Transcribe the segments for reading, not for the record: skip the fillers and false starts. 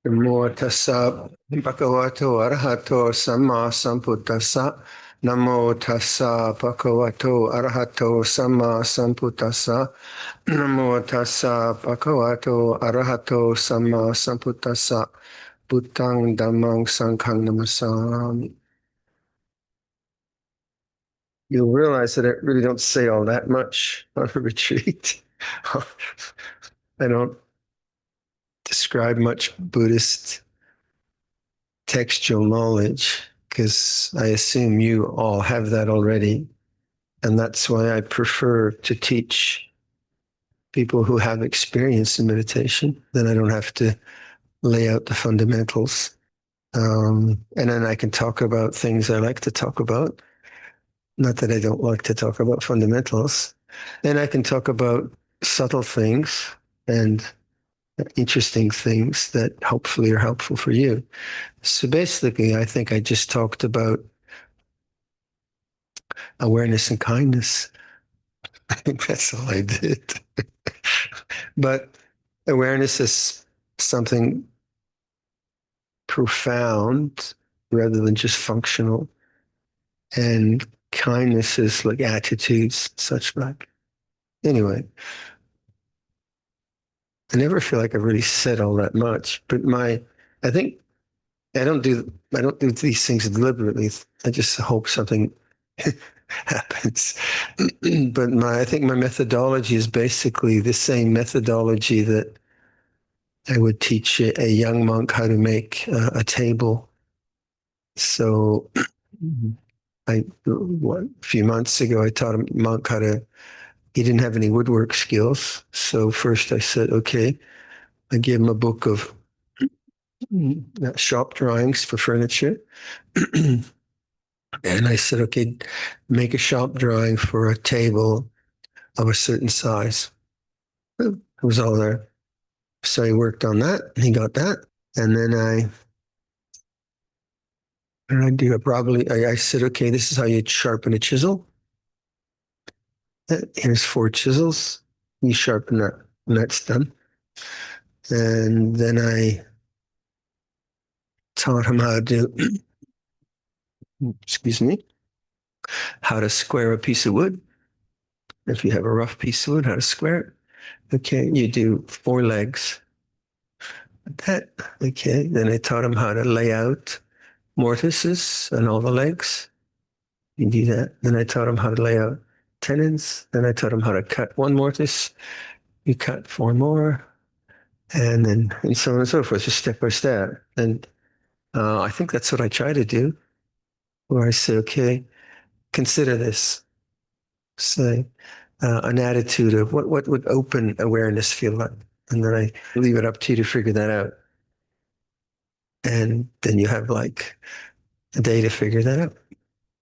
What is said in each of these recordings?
Namo tassa bhagavato arahato samma sambuddhassa. Namo tassa bhagavato arahato samma sambuddhassa. Namo tassa bhagavato arahato samma sambuddhassa. Buddhang dhammang sanghang namasami. You'll realize that I really don't say all that much on a retreat. I don't describe much Buddhist textual knowledge because I assume you all have that already. And that's why I prefer to teach people who have experience in meditation. Then I don't have to lay out the fundamentals. And then I can talk about things I like to talk about. Not that I don't like to talk about fundamentals. And I can talk about subtle things and interesting things that hopefully are helpful for you. So basically, I think I just talked about awareness and kindness. I think that's all I did. But awareness is something profound rather than just functional. And kindness is like attitudes, such like. Anyway, I never feel like I really said all that much, but I think I don't do these things deliberately. I just hope something happens. But I think my methodology is basically the same methodology that I would teach a young monk how to make a table. So a few months ago, I taught a monk how to, he didn't have any woodwork skills. So first I said, okay, I gave him a book of shop drawings for furniture. And I said, okay, make a shop drawing for a table of a certain size. It was all there. So he worked on that. He got that. And then I said, okay, this is how you sharpen a chisel. Here's 4 chisels. You sharpen that, and that's done. And then I taught him how to, excuse me, how to square a piece of wood. If you have a rough piece of wood, how to square it. Okay, you do 4 legs. That, okay. Then I taught him how to lay out mortises on all the legs. You do that. Then I taught him how to lay out tenons. Then I taught him how to cut 1 mortise. You cut 4 more. And so on and so forth, just step by step. And I think that's what I try to do, where I say, okay, consider this. Say an attitude of what would open awareness feel like? And then I leave it up to you to figure that out. And then you have like a day to figure that out.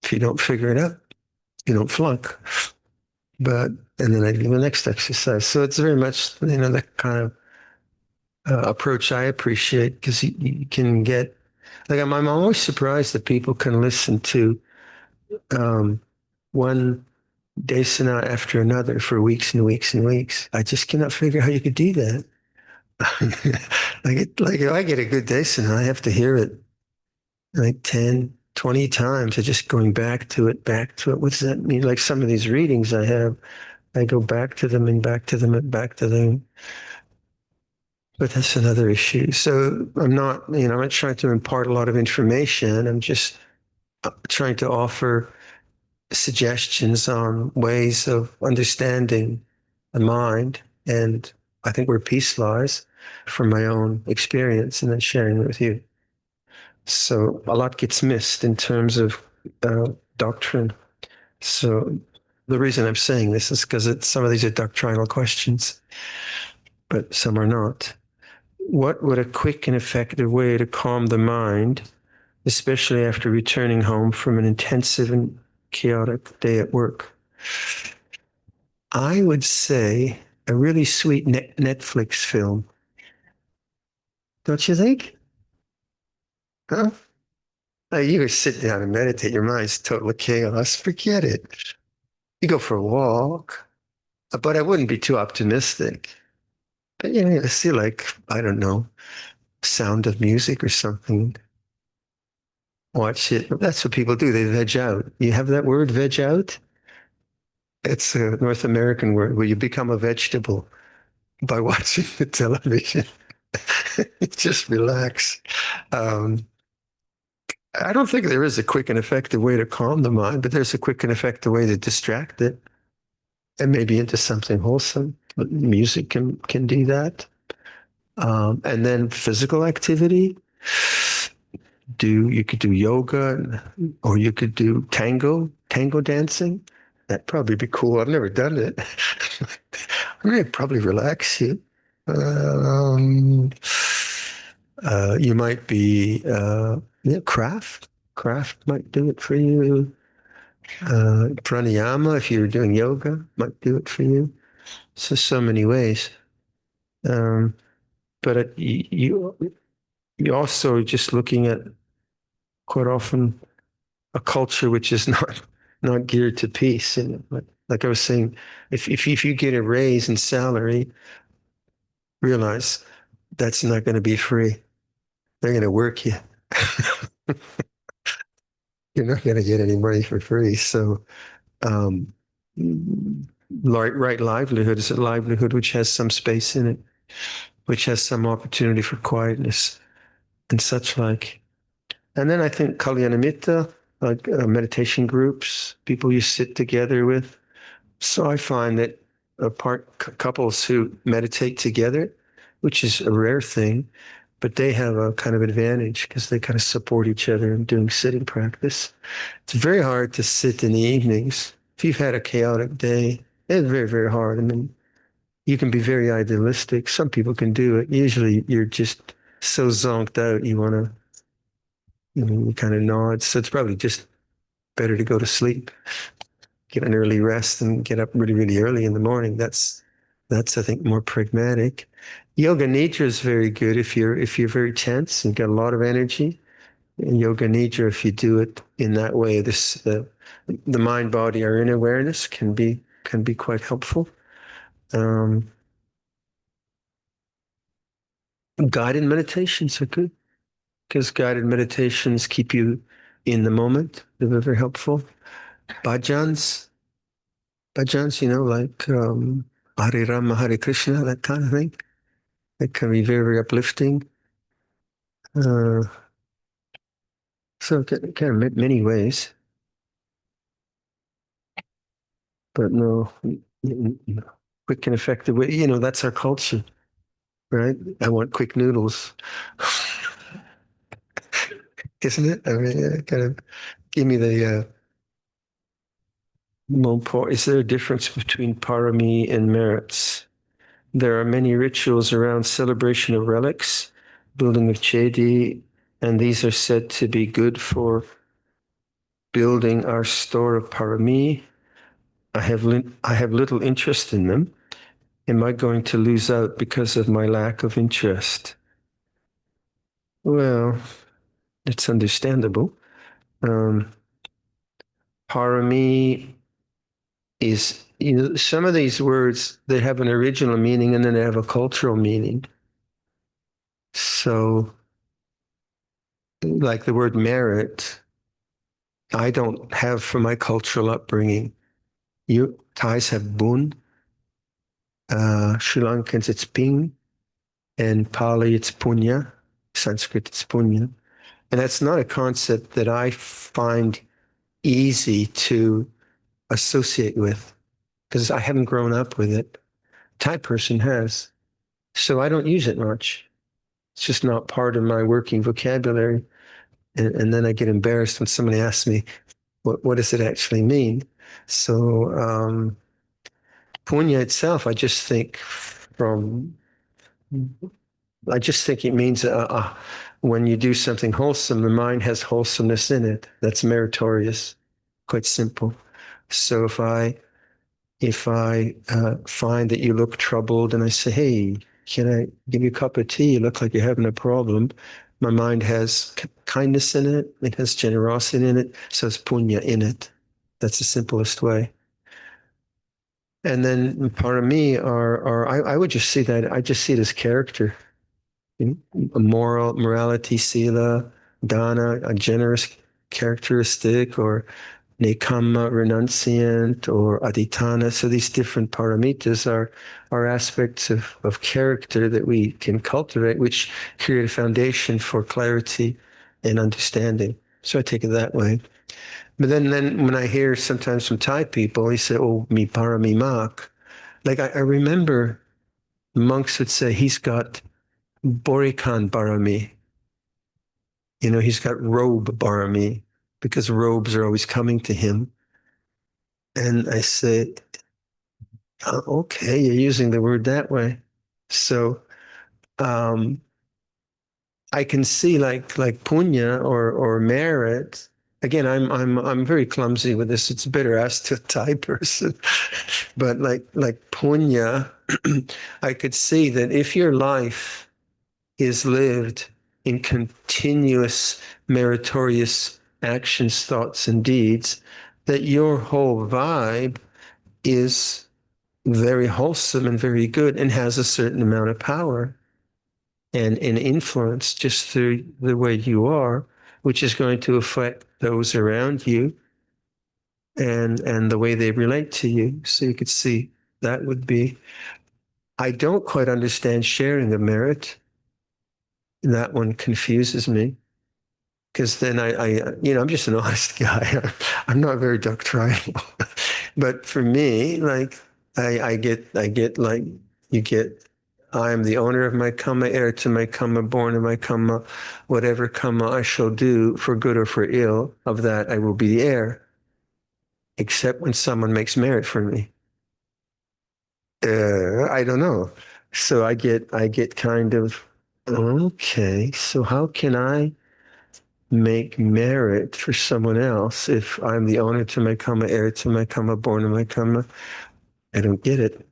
If you don't figure it out, you don't flunk. But, and then I do the next exercise. So it's very much, the kind of approach I appreciate because you can get, like, I'm always surprised that people can listen to one desana after another for weeks and weeks and weeks. I just cannot figure out how you could do that. Like if I get a good desana, I have to hear it like 10, 20 times. I just going back to it, back to it. What does that mean? Like some of these readings I have, I go back to them and back to them and back to them. But that's another issue. So I'm not trying to impart a lot of information. I'm just trying to offer suggestions on ways of understanding the mind. And I think where peace lies from my own experience and then sharing it with you. So a lot gets missed in terms of doctrine. So the reason I'm saying this is because some of these are doctrinal questions, but some are not. What would a quick and effective way to calm the mind, especially after returning home from an intensive and chaotic day at work? I would say a really sweet Netflix film. Don't you think? Huh? You sit down and meditate, your mind's total chaos. Forget it. You go for a walk, but I wouldn't be too optimistic. But I see, like, I don't know, sound of music or something. Watch it. That's what people do. They veg out. You have that word, veg out? It's a North American word where you become a vegetable by watching the television. Just relax. Um, I don't think there is a quick and effective way to calm the mind, but there's a quick and effective way to distract it and maybe into something wholesome. Music can do that. And then physical activity. You could do yoga or you could do tango dancing. That'd probably be cool. I've never done it. I mean, it'd probably relax you. Um, you might be yeah, craft might do it for you. Pranayama, if you're doing yoga, might do it for you. So many ways. Um, but you also just looking at quite often a culture which is not geared to peace. And like I was saying, if you get a raise in salary, realize that's not going to be free. They're going to work you. You're not going to get any money for free. So, um, right livelihood is a livelihood which has some space in it, which has some opportunity for quietness and such like. And then I think Kalyanamitta, like meditation groups, people you sit together with. So I find that couples who meditate together, which is a rare thing, but they have a kind of advantage because they kind of support each other in doing sitting practice. It's very hard to sit in the evenings. If you've had a chaotic day, it's very, very hard. I mean, you can be very idealistic. Some people can do it. Usually you're just so zonked out, you want to, you kind of nod. So it's probably just better to go to sleep, get an early rest and get up really, really early in the morning. That's I think more pragmatic. Yoga nidra is very good if you're very tense and got a lot of energy. And yoga nidra, if you do it in that way, the mind, body, or inner awareness can be quite helpful. Um, Guided meditations are good because guided meditations keep you in the moment. They're very helpful. Bhajans, bhajans, like Hare Rama, Hare Krishna, that kind of thing. It can be very, very uplifting. Uh, so it can many ways, but no, quick and effective way. That's our culture, right? I want quick noodles, isn't it? I mean, kind of give me the Luangpor. Is there a difference between parami and merits? There are many rituals around celebration of relics, building of chedi, and these are said to be good for building our store of parami. I have little interest in them. Am I going to lose out because of my lack of interest? Well, it's understandable. Um, Parami is, some of these words, they have an original meaning and then they have a cultural meaning. So, like the word merit, I don't have from my cultural upbringing. Thais have bun, Sri Lankans it's ping, and Pali it's punya, Sanskrit it's punya. And that's not a concept that I find easy to associate with because I haven't grown up with it. Thai person has. So I don't use it much. It's just not part of my working vocabulary. And then I get embarrassed when somebody asks me, what does it actually mean? So punya itself, I just think it means when you do something wholesome, the mind has wholesomeness in it. That's meritorious, quite simple. So if I find that you look troubled and I say, hey, can I give you a cup of tea? You look like you're having a problem. My mind has kindness in it. It has generosity in it. So it's punya in it. That's the simplest way. And then part of me I would just see that, I just see it as character. morality, sila, dana, a generous characteristic, or nekama, renunciant, or adhitthana. So these different paramitas are aspects of character that we can cultivate, which create a foundation for clarity and understanding. So I take it that way. But then when I hear sometimes from Thai people, they say, oh, mi para mi mak. Like I remember monks would say he's got Borikan Barami. He's got robe Barami because robes are always coming to him. And I say, oh, okay, you're using the word that way. So um, I can see like punya or merit. Again, I'm very clumsy with this. It's better asked to a Thai person. But like punya, I could see that if your life is lived in continuous meritorious actions, thoughts, and deeds, that your whole vibe is very wholesome and very good and has a certain amount of power and influence just through the way you are, which is going to affect those around you and the way they relate to you. So you could see that would be. I don't quite understand sharing the merit. That one confuses me because then I'm just an honest guy. I'm not very doctrinal, but for me, like I get like you get. I am the owner of my karma, heir to my karma, born in my karma. Whatever karma I shall do, for good or for ill, of that I will be the heir. Except when someone makes merit for me. I don't know. So I get kind of okay. So how can I make merit for someone else if I'm the owner to my karma, heir to my karma, born in my karma? I don't get it.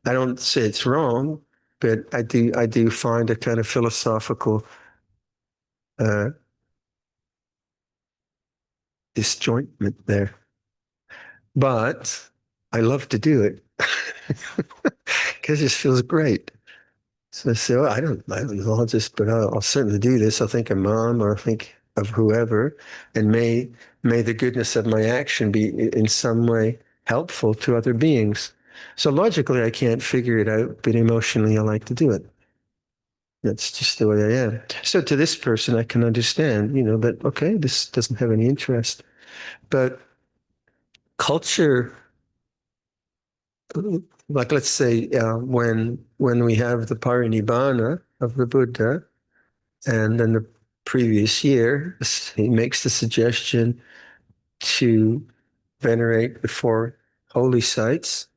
I don't say it's wrong, but I do find a kind of philosophical uh, disjointment there. But I love to do it because it just feels great. So I say, well, I don't know, but I'll certainly do this. I'll think of mom or think of whoever, and may the goodness of my action be in some way helpful to other beings. So logically, I can't figure it out, but emotionally, I like to do it. That's just the way I am. So to this person, I can understand, that, okay, this doesn't have any interest. But culture, like let's say when we have the parinibbana of the Buddha, and then the previous year, he makes the suggestion to venerate the four holy sites,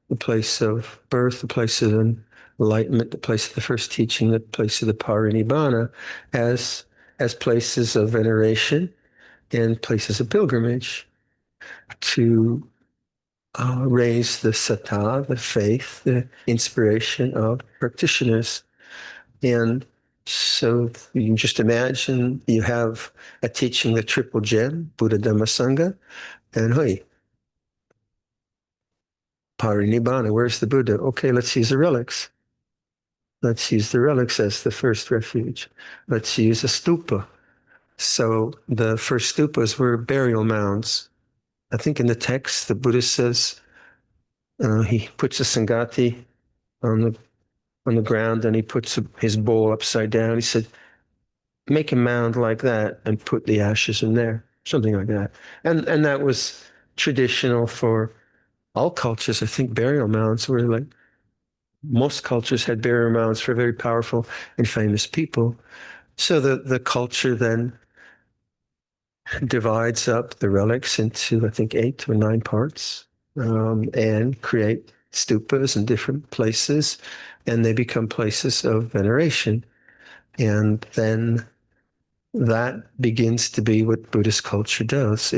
the place of birth, the place of enlightenment, the place of the first teaching, the place of the parinibbana, as places of veneration and places of pilgrimage to raise the sattva, the faith, the inspiration of practitioners. And so you can just imagine you have a teaching, the triple gem, Buddha, Dhamma, Sangha, and hey, parinibbana, where's the Buddha? Okay, let's use the relics. Let's use the relics as the first refuge. Let's use a stupa. So the first stupas were burial mounds. I think in the text, the Buddha says he puts a sangati on the ground and he puts his bowl upside down. He said, make a mound like that and put the ashes in there, something like that. And that was traditional for all cultures. I think burial mounds were like most cultures had burial mounds for very powerful and famous people. So the culture then divides up the relics into, I think, 8 or 9 parts, and create stupas in different places, and they become places of veneration. And then that begins to be what Buddhist culture does.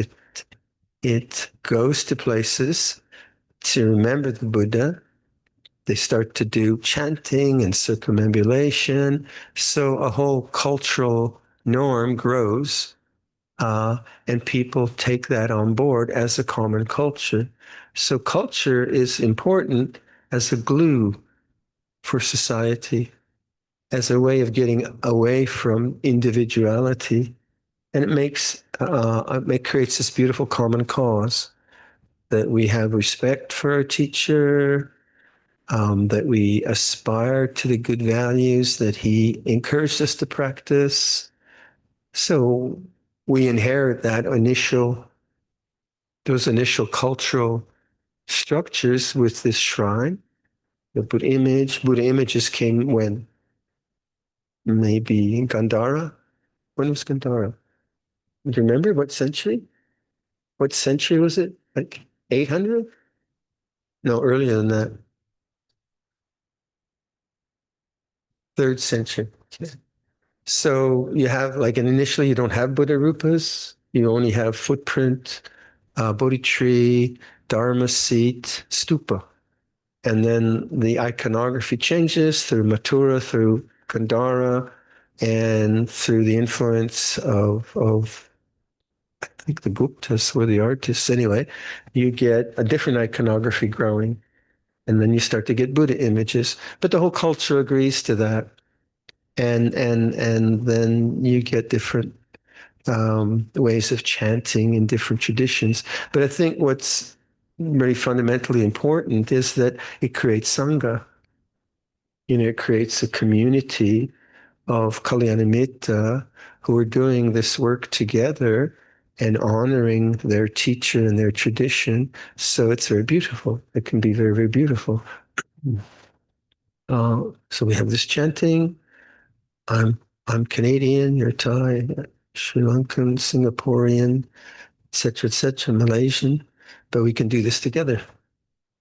It goes to places to remember the Buddha. They start to do chanting and circumambulation. So a whole cultural norm grows, and people take that on board as a common culture. So culture is important as a glue for society. as a way of getting away from individuality. And it creates this beautiful common cause that we have respect for our teacher, that we aspire to the good values that he encouraged us to practice. So we inherit those initial cultural structures with this shrine. The Buddha images came when? Maybe Gandhara? When was Gandhara? Do you remember what century? What century was it? Like 800? No, earlier than that. Third century. Okay. So you have like, and initially you don't have Buddha rupas. You only have footprint, Bodhi tree, Dharma seat, stupa. And then the iconography changes through Mathura, through Gandhara, and through the influence of I think the Guptas were the artists. Anyway, you get a different iconography growing, and then you start to get Buddha images. But the whole culture agrees to that, and then you get different ways of chanting in different traditions. But I think what's really fundamentally important is that it creates sangha. It creates a community of Kalyanamitta who are doing this work together and honoring their teacher and their tradition. So it's very beautiful. It can be very, very beautiful. So we have this chanting. I'm I'm Canadian, you're Thai, Sri Lankan, Singaporean, et cetera, Malaysian, but we can do this together.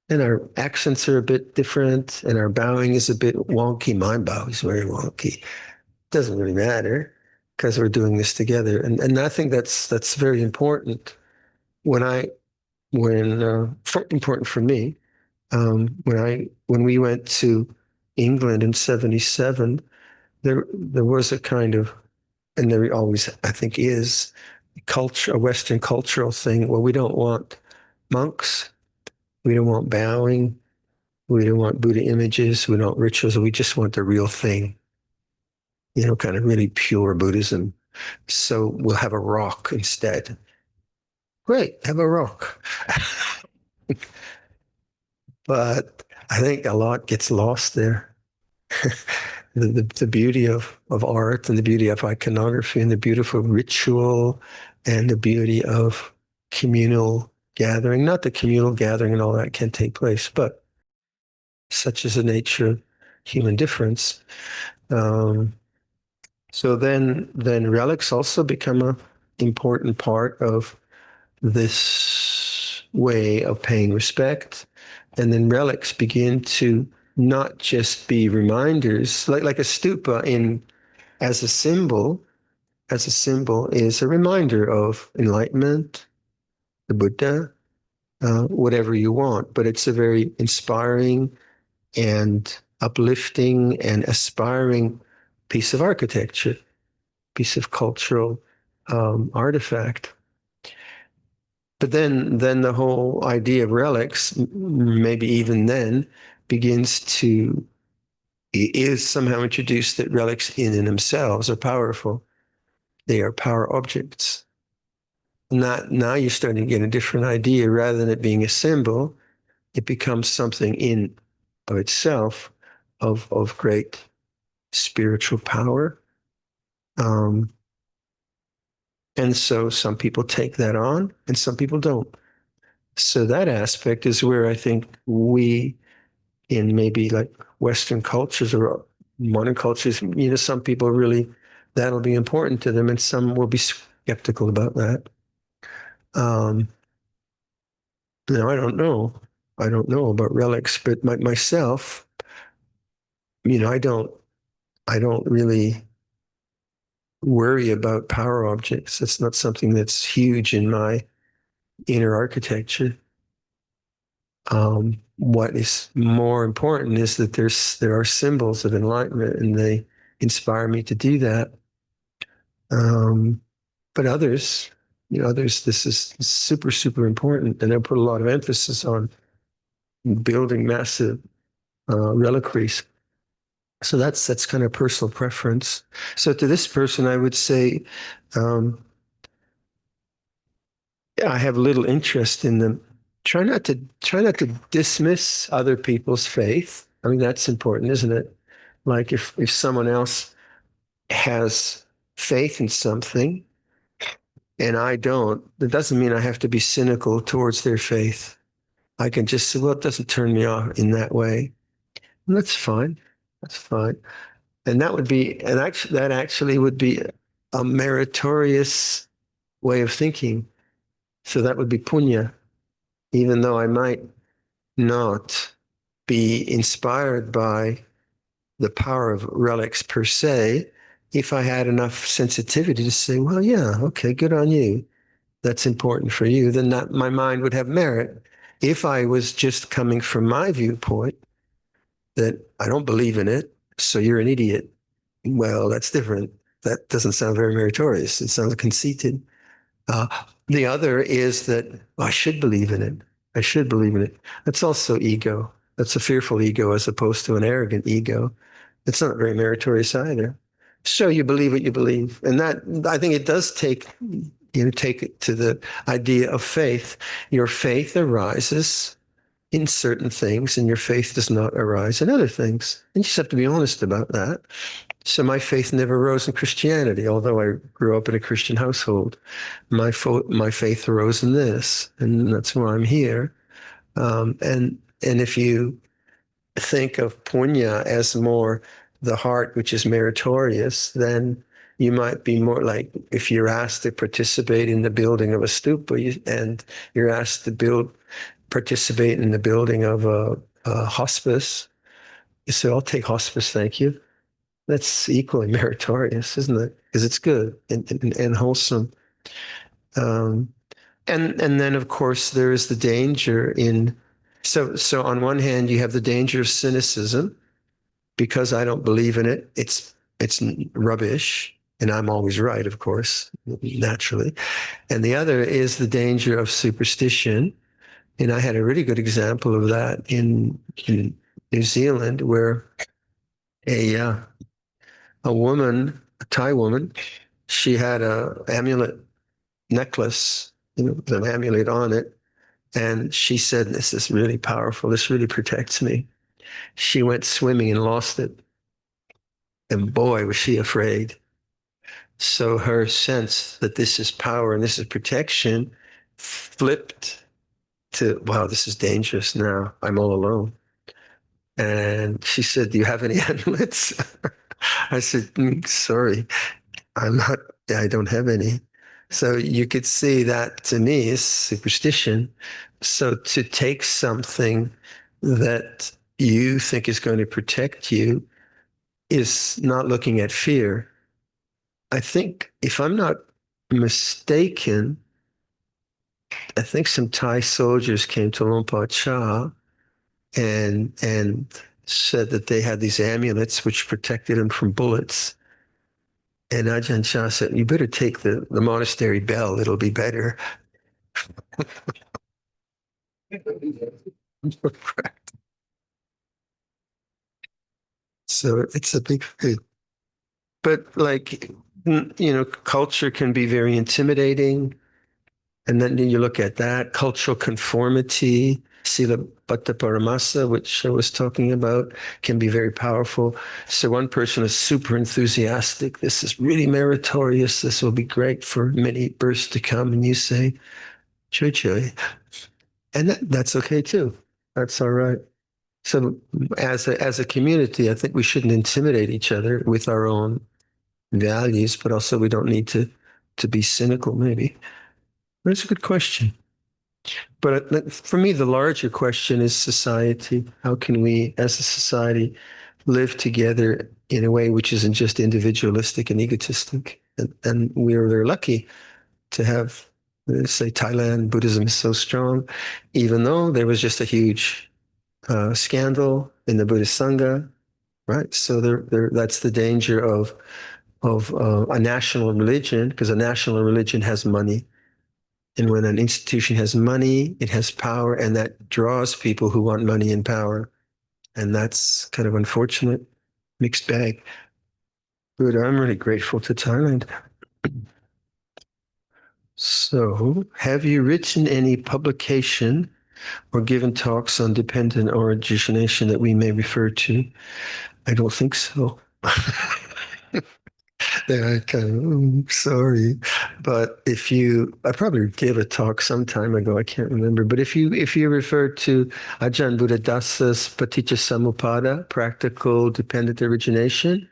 And our accents are a bit different, and our bowing is a bit wonky. My bow is very wonky. Doesn't really matter because we're doing this together. And I think that's very important. When I when important for me, when we went to England in '77, there was a kind of, and there always I think is, culture, a Western cultural thing. Well, we don't want monks, we don't want bowing, we don't want Buddha images, we don't want rituals. We just want the real thing. Kind of really pure Buddhism. So we'll have a rock instead. Great, have a rock. But I think a lot gets lost there. The beauty of art and the beauty of iconography and the beautiful ritual and the beauty of communal gathering. Not that communal gathering and all that can take place, but such is the nature of human difference. So then relics also become an important part of this way of paying respect. And then relics begin to not just be reminders, like a stupa as a symbol, is a reminder of enlightenment, the Buddha, whatever you want. But it's a very inspiring and uplifting and aspiring piece of architecture, piece of cultural artifact. But then the whole idea of relics, maybe even then, is somehow introduced that relics in and themselves are powerful. They are power objects. Now you're starting to get a different idea. Rather than it being a symbol, it becomes something in of itself of great spiritual power. And so some people take that on and some people don't. So that aspect is where I think we, in maybe like Western cultures or modern cultures, some people really, that'll be important to them and some will be skeptical about that. I don't know. I don't know about relics, but myself, I don't really worry about power objects. It's not something that's huge in my inner architecture. What is more important is that there are symbols of enlightenment, and they inspire me to do that. But others, this is super, super important, and I put a lot of emphasis on building massive reliquaries. So that's kind of personal preference. So to this person, I would say, um, yeah, I have little interest in them. Try not to dismiss other people's faith. I mean, that's important, isn't it? Like if someone else has faith in something and I don't, that doesn't mean I have to be cynical towards their faith. I can just say, well, it doesn't turn me off in that way. And that's fine. That's fine. And that actually would be a meritorious way of thinking. So that would be punya, even though I might not be inspired by the power of relics per se. If I had enough sensitivity to say, well, yeah, okay, good on you. That's important for you, then that my mind would have merit. If I was just coming from my viewpoint that I don't believe in it, so you're an idiot. Well, that's different. That doesn't sound very meritorious. It sounds conceited. Uh, the other is that I should believe in it. I should believe in it. That's also ego. That's a fearful ego as opposed to an arrogant ego. It's not very meritorious either. So you believe what you believe. And that, I think it does take it to the idea of faith. Your faith arises in certain things and your faith does not arise in other things. And you just have to be honest about that. So my faith never rose in Christianity, although I grew up in a Christian household. My faith arose in this, and that's why I'm here. And if you think of punya as more the heart, which is meritorious, then you might be more like if you're asked to participate in the building of a stupa and you're asked to participate in the building of a hospice, you say, I'll take hospice, thank you. That's equally meritorious, isn't it? Because it's good and wholesome. Um, and then of course there is the danger in so on one hand you have the danger of cynicism because I don't believe in it. It's rubbish, and I'm always right, of course, naturally. And the other is the danger of superstition. And I had a really good example of that in New Zealand, where a uh, a woman, a Thai woman, she had a amulet necklace, with an amulet on it. And she said, this is really powerful. This really protects me. She went swimming and lost it. And boy, was she afraid. So her sense that this is power and this is protection flipped to, wow, this is dangerous now. I'm all alone. And she said, do you have any amulets? I said, sorry, I'm not, I don't have any. So you could see that to me is superstition. So to take something that you think is going to protect you is not looking at fear. I think, if I'm not mistaken, I think some Thai soldiers came to Luangpor Cha and said that they had these amulets which protected them from bullets. And Ajahn Chah said, you better take the monastery bell, it'll be better. So it's a big thing. But like, culture can be very intimidating. And then you look at that, cultural conformity, Sila Bhatta Paramasa, which I was talking about, can be very powerful. So one person is super enthusiastic. This is really meritorious. This will be great for many births to come. And you say, choy choy. And that's okay too. That's all right. So as a community, I think we shouldn't intimidate each other with our own values, but also we don't need to be cynical, maybe. That's a good question. But for me, the larger question is society. How can we, as a society, live together in a way which isn't just individualistic and egotistic? And we're very lucky to have, say, Thailand, Buddhism is so strong, even though there was just a huge scandal in the Buddhist Sangha, right? So that's the danger of a national religion, because a national religion has money. And when an institution has money, it has power, and that draws people who want money and power. And that's kind of unfortunate. mixed bag. Good. I'm really grateful to Thailand. So, have you written any publication or given talks on dependent origination that we may refer to? I don't think so. Then I kind of, sorry, but if you, I probably gave a talk some time ago. I can't remember. But if you refer to Ajahn Buddhadasa's Paticca practical dependent origination,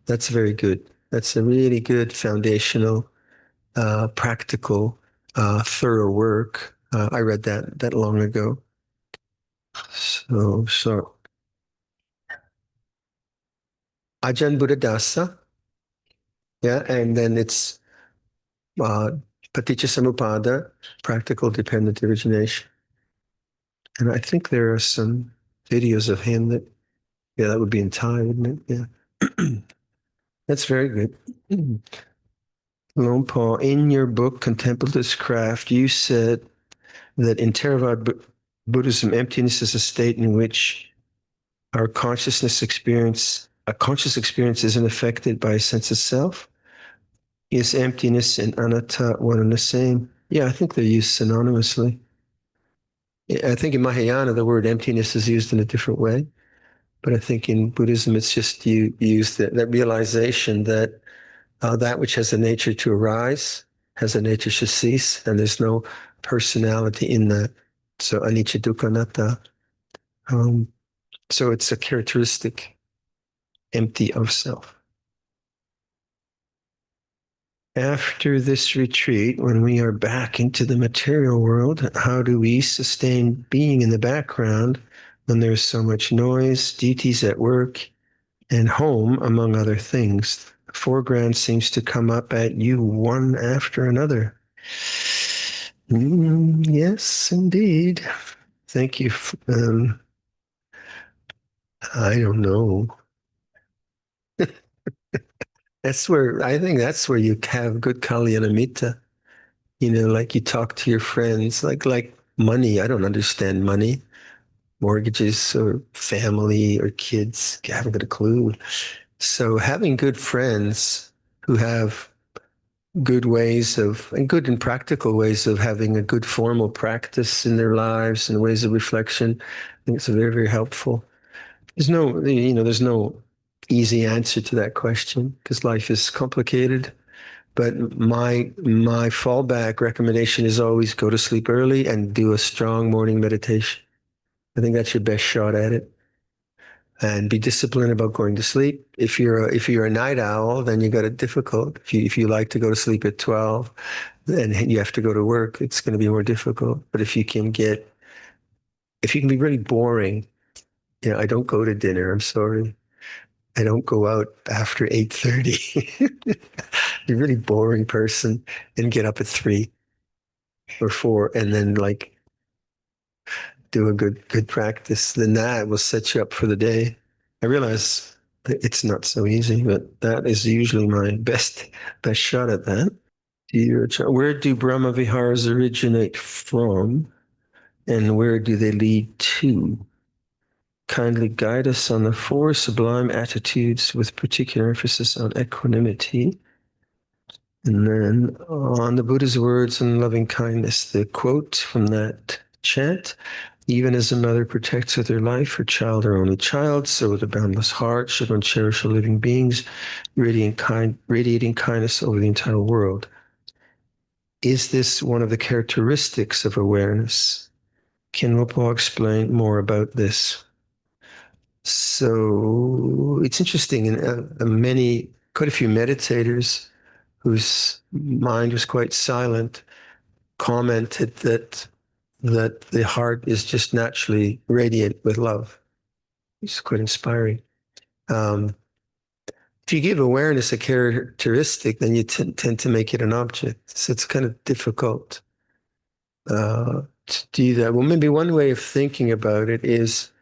that's very good. That's a really good foundational, practical, thorough work. I read that long ago. So Ajahn Buddhadasa, yeah, and then it's uh, Paticca practical dependent origination. And I think there are some videos of him that, yeah, that would be in Thai, wouldn't it? Yeah. That's very good. Luangpor, in your book, Contemplative Craft, you said that in Theravada Buddhism, emptiness is a state in which our a conscious experience isn't affected by a sense of self. Is emptiness and anatta one and the same? Yeah, I think they're used synonymously. I think in Mahayana, the word emptiness is used in a different way. But I think in Buddhism, it's just you use that realization that that which has a nature to arise has a nature to cease, and there's no personality in that. So anicca dukkha anatta. Um, so it's a characteristic empty of self. After this retreat, when we are back into the material world, how do we sustain being in the background when there's so much noise, duties at work, and home, among other things? The foreground seems to come up at you one after another. Yes, indeed. Thank you. I don't know. I think that's where you have good Kalyanamitta. Like you talk to your friends, like money. I don't understand money, mortgages or family or kids. I haven't got a clue. So having good friends who have and good and practical ways of having a good formal practice in their lives and ways of reflection, I think it's very, very helpful. There's no easy answer to that question because life is complicated. But my fallback recommendation is always go to sleep early and do a strong morning meditation. I think that's your best shot at it. And be disciplined about going to sleep. If you're a night owl, then you got it difficult. If you like to go to sleep at 12, then you have to go to work, it's going to be more difficult. But if you can be really boring, I don't go to dinner. I'm sorry. I don't go out after 8:30. Be a really boring person and get up at 3 or 4 and then like do a good practice. Then that will set you up for the day. I realize that it's not so easy, but that is usually my best shot at that. Where do Brahma Viharas originate from and where do they lead to? Kindly guide us on the four sublime attitudes with particular emphasis on equanimity. And then on the Buddha's words and loving kindness, the quote from that chant, even as a mother protects with her life her child, her only child, so with a boundless heart should one cherish all living beings, radiating kindness over the entire world. Is this one of the characteristics of awareness? Can Luangpor explain more about this? So it's interesting, and quite a few meditators whose mind was quite silent commented that the heart is just naturally radiant with love. It's quite inspiring. Um, if you give awareness a characteristic, then you tend to make it an object. So it's kind of difficult to do that. Well, maybe one way of thinking about it is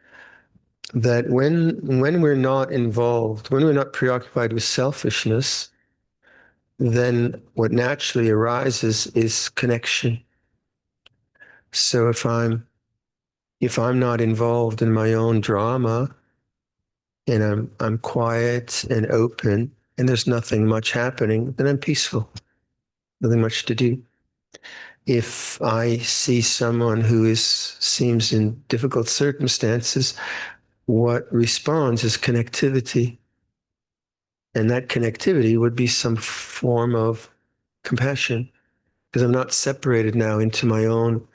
that when we're not involved, when we're not preoccupied with selfishness, then what naturally arises is connection. So if I'm not involved in my own drama, and I'm quiet and open, and there's nothing much happening, then I'm peaceful. Nothing much to do. If I see someone who seems in difficult circumstances, what responds is connectivity. And that connectivity would be some form of compassion, because I'm not separated now into my own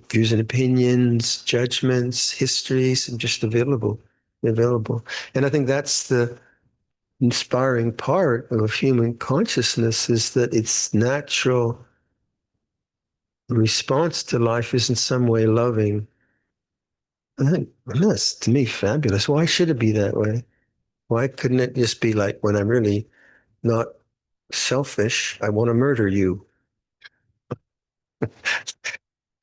views and opinions, judgments, histories. I'm just available. And I think that's the inspiring part of human consciousness, is that its natural response to life is in some way loving. I think that's, to me, fabulous. Why should it be that way? Why couldn't it just be like, when I'm really not selfish, I want to murder you?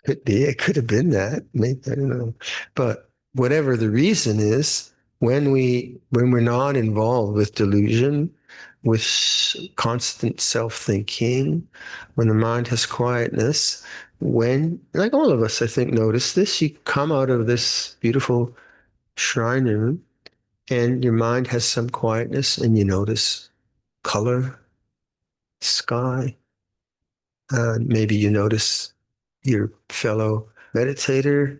Could be. It could have been that. Maybe, I don't know. But whatever the reason is, when we're not involved with delusion, with constant self-thinking, when the mind has quietness, when, like all of us, I think, notice this, you come out of this beautiful shrine room and your mind has some quietness, and you notice color, sky, maybe you notice your fellow meditator.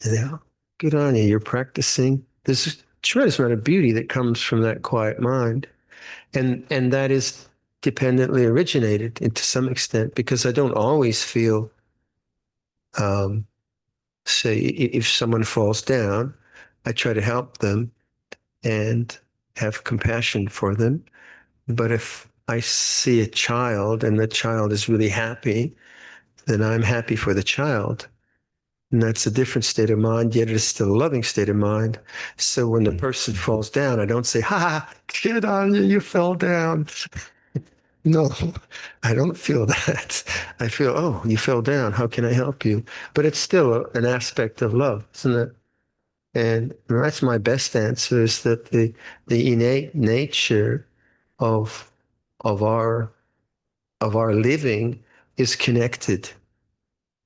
Yeah, good on you. You're practicing. There's a tremendous amount of beauty that comes from that quiet mind, and that is dependently originated, and to some extent, because I don't always feel, um, say, if someone falls down, I try to help them and have compassion for them. But if I see a child and the child is really happy, then I'm happy for the child. And that's a different state of mind, yet it is still a loving state of mind. So when the person falls down, I don't say, ha, good on you, you fell down. No, I don't feel that. I feel, oh, you fell down. How can I help you? But it's still an aspect of love, isn't it? And that's my best answer, is that the innate nature of of our of our living is connected.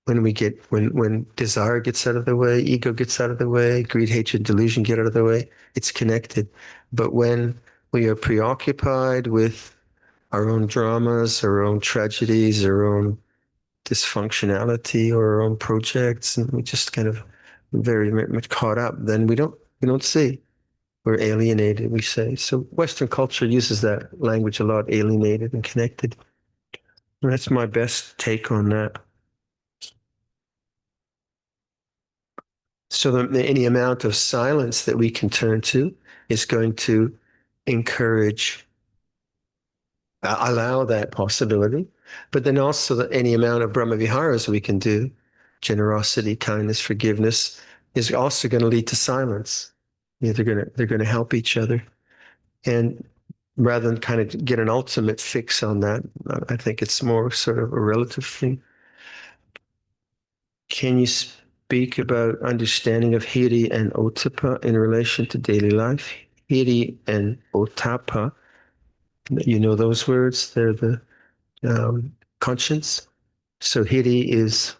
When desire gets out of the way, ego gets out of the way, greed, hatred, delusion get out of the way, it's connected. But when we are preoccupied with our own dramas, our own tragedies, our own dysfunctionality, or our own projects, and we just kind of very much caught up, then we don't see. We're alienated, we say. So Western culture uses that language a lot, alienated and connected. And that's my best take on that. So any amount of silence that we can turn to is going to encourage, allow that possibility. But then also any amount of Brahmaviharas we can do, generosity, kindness, forgiveness, is also going to lead to silence. They're going to help each other. And rather than kind of get an ultimate fix on that, I think it's more sort of a relative thing. Can you speak about understanding of hiri and ottappa in relation to daily life? Hiri and ottappa, you know those words? They're the conscience. So hiri is,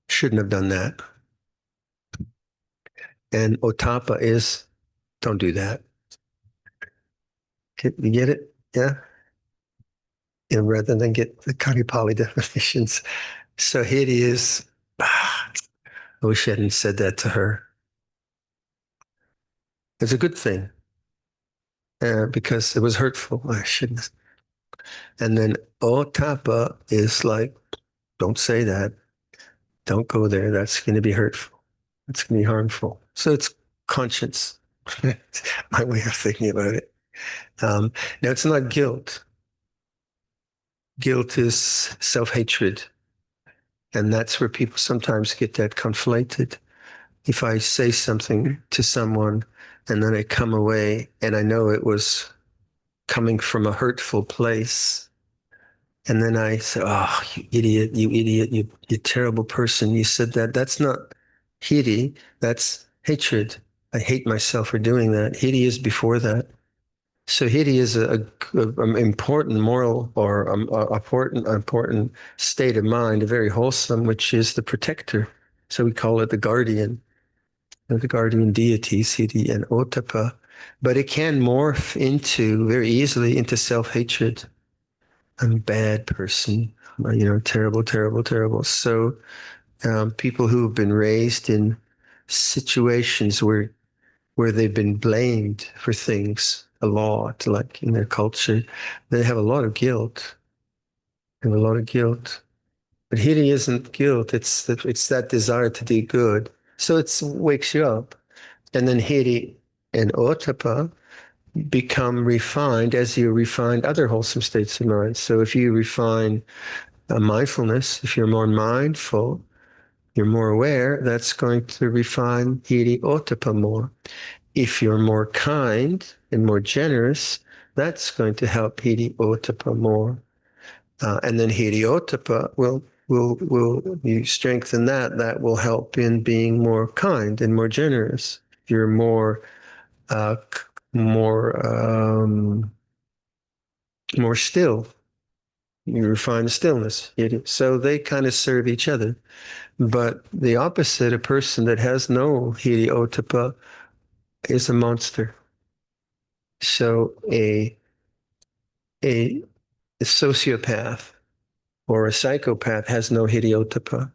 shouldn't have done that. And ottappa is, don't do that. You get it? Yeah. And rather than get the Kali Pali definitions. So hiri is, I wish I hadn't said that to her. It's a good thing, because it was hurtful. I shouldn't. And then ottappa is like, don't say that. Don't go there. That's going to be hurtful. It's going to be harmful. So it's conscience. My way of thinking about it. Now, it's not guilt. Guilt is self-hatred. And that's where people sometimes get that conflated. If I say something to someone and then I come away and I know it was coming from a hurtful place, and then I say, oh, you idiot, you terrible person, you said that. That's not hiri, that's hatred. I hate myself for doing that. Hiri is before that. So hiri is an important moral, or important state of mind, a very wholesome, which is the protector. So we call it the guardian. the guardian deities, Hiri and Ottappa, but it can morph into very easily into self-hatred. I'm a bad person, terrible, terrible, terrible. So people who have been raised in situations where they've been blamed for things a lot, like in their culture, they have a lot of guilt. They have a lot of guilt. But healing isn't guilt. It's that desire to do good. So it wakes you up. And then hiri and ottappa become refined as you refine other wholesome states of mind. So if you refine mindfulness, if you're more mindful, you're more aware, that's going to refine hiri ottappa more. If you're more kind and more generous, that's going to help hiri ottappa more. And then Hiriotapa will you strengthen that. That will help in being more kind and more generous. You're uh, more more still. You refine the stillness. So they kind of serve each other. But the opposite, a person that has no Hiriotapa is a monster. So a, a sociopath or a psychopath has no Hiriotapa.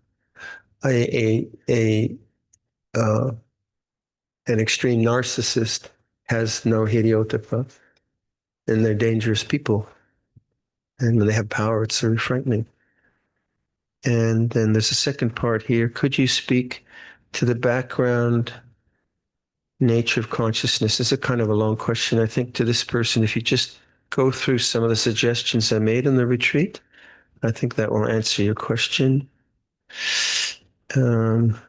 A uh, an extreme narcissist has no hidiotapa, and they're dangerous people. And when they have power, it's very frightening. And then there's a second part here. Could you speak to the background nature of consciousness? It's a kind of a long question. I think to this person, if you just go through some of the suggestions I made in the retreat, I think that will answer your question. Um,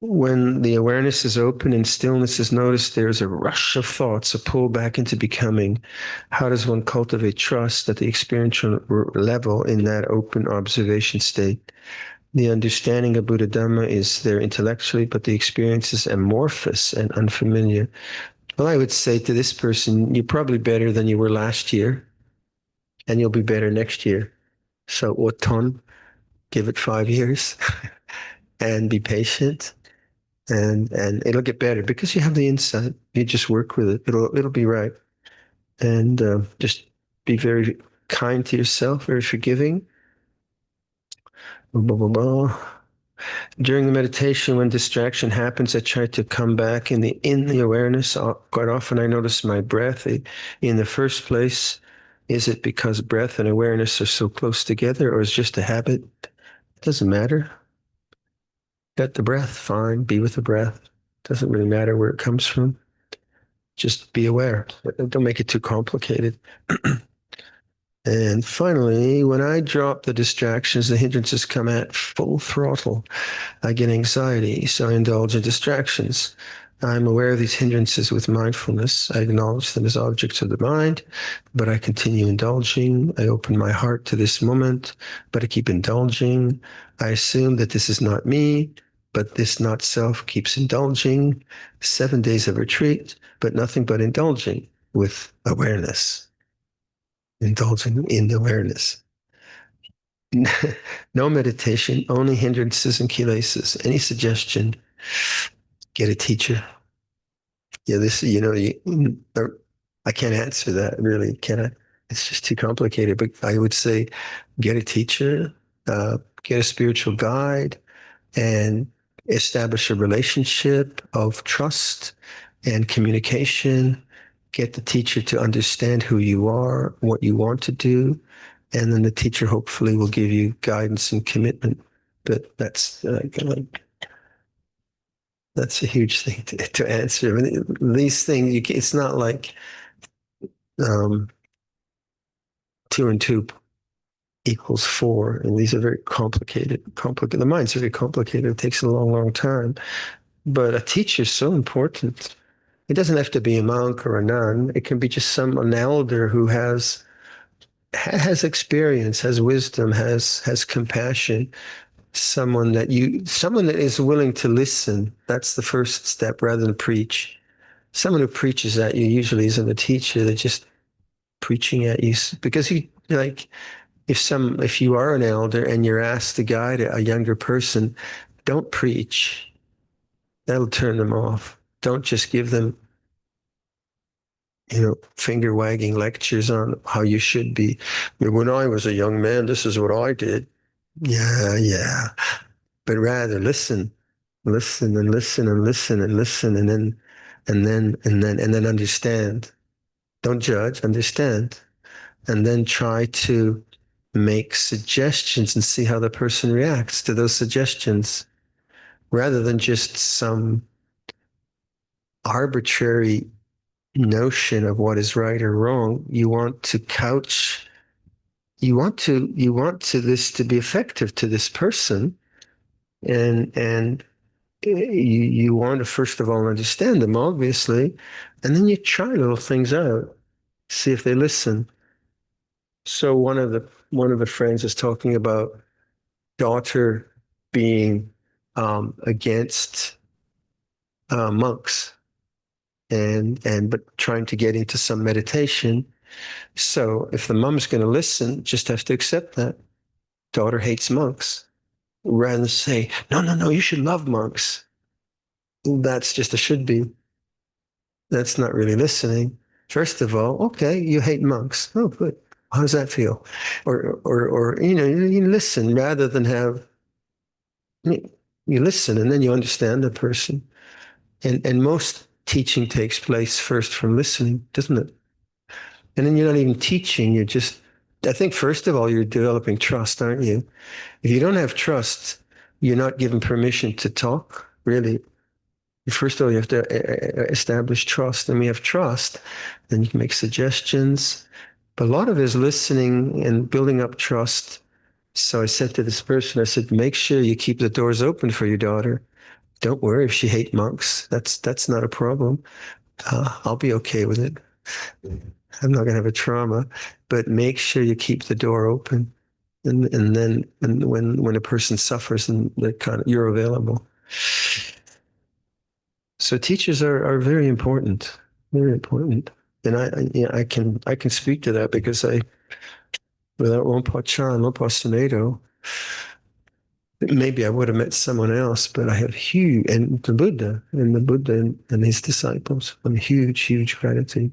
When the awareness is open and stillness is noticed, there's a rush of thoughts, a pull back into becoming. How does one cultivate trust at the experiential level in that open observation state? The understanding of Buddha Dhamma is there intellectually, but the experience is amorphous and unfamiliar. Well, I would say to this person, you're probably better than you were last year, and you'll be better next year. So, oton, give it 5 years and be patient. And it'll get better because you have the insight. You just work with it. It'll be right. And just be very kind to yourself, very forgiving. Blah, blah, blah. During the meditation, when distraction happens, I try to come back in the awareness. Quite often, I notice my breath. In the first place, is it because breath and awareness are so close together, or is it just a habit? It doesn't matter. Get the breath, fine. Be with the breath. Doesn't really matter where it comes from. Just be aware. Don't make it too complicated. And finally, when I drop the distractions, the hindrances come at full throttle. I get anxiety, so I indulge in distractions. I'm aware of these hindrances with mindfulness. I acknowledge them as objects of the mind, but I continue indulging. I open my heart to this moment, but I keep indulging. I assume that this is not me, but this not self keeps indulging. 7 days of retreat, but nothing but indulging with awareness. Indulging in awareness. No meditation, only hindrances and kilesas. Any suggestion? Get a teacher. Yeah, I can't answer that really, can I? It's just too complicated. But I would say get a teacher, get a spiritual guide, and establish a relationship of trust and communication. Get the teacher to understand who you are, what you want to do, and then the teacher hopefully will give you guidance and commitment. But that's a huge thing to answer. I mean, these things, it's not like um, 2 and 2 equals 4, and these are very complicated. The mind's very complicated. It takes a long, long time. But a teacher is so important. It doesn't have to be a monk or a nun. It can be just an elder who has experience, has wisdom, has compassion. Someone that is willing to listen. That's the first step rather than preach. Someone who preaches at you usually isn't a teacher. They're just preaching at you because you like if you are an elder and you're asked to guide a younger person, don't preach. That'll turn them off. Don't just give them, finger wagging lectures on how you should be. When I was a young man, this is what I did. Yeah, yeah. But rather listen and listen and listen and listen and then understand. Don't judge, understand. And then try to make suggestions and see how the person reacts to those suggestions rather than just some arbitrary notion of what is right or wrong. You want to couch, you want this to be effective to this person, and you want to first of all understand them, obviously, and then you try little things out, see if they listen. So one of the friends is talking about daughter being against monks and but trying to get into some meditation. So if the mom's going to listen, just has to accept that daughter hates monks, rather than say, no, no, no, you should love monks. That's just a should be. That's not really listening. First of all, okay, you hate monks. Oh, good. How does that feel? Or you listen rather than have you listen and then you understand the person. And most teaching takes place first from listening, doesn't it? And then you're not even teaching, you're just, I think, first of all, you're developing trust, aren't you? If you don't have trust, you're not given permission to talk, really. First of all, you have to establish trust. And we have trust, then you can make suggestions. But a lot of it is listening and building up trust. So I said to this person, I said, make sure you keep the doors open for your daughter. Don't worry if she hates monks. That's not a problem. I'll be okay with it. I'm not going to have a trauma, but make sure you keep the door open. And then when a person suffers, and you're available. So teachers are very important, very important. And I can speak to that because without Luangpor Chan, Luangpor Sumedo, maybe I would have met someone else, but I have huge, and the Buddha and his disciples, huge, huge gratitude.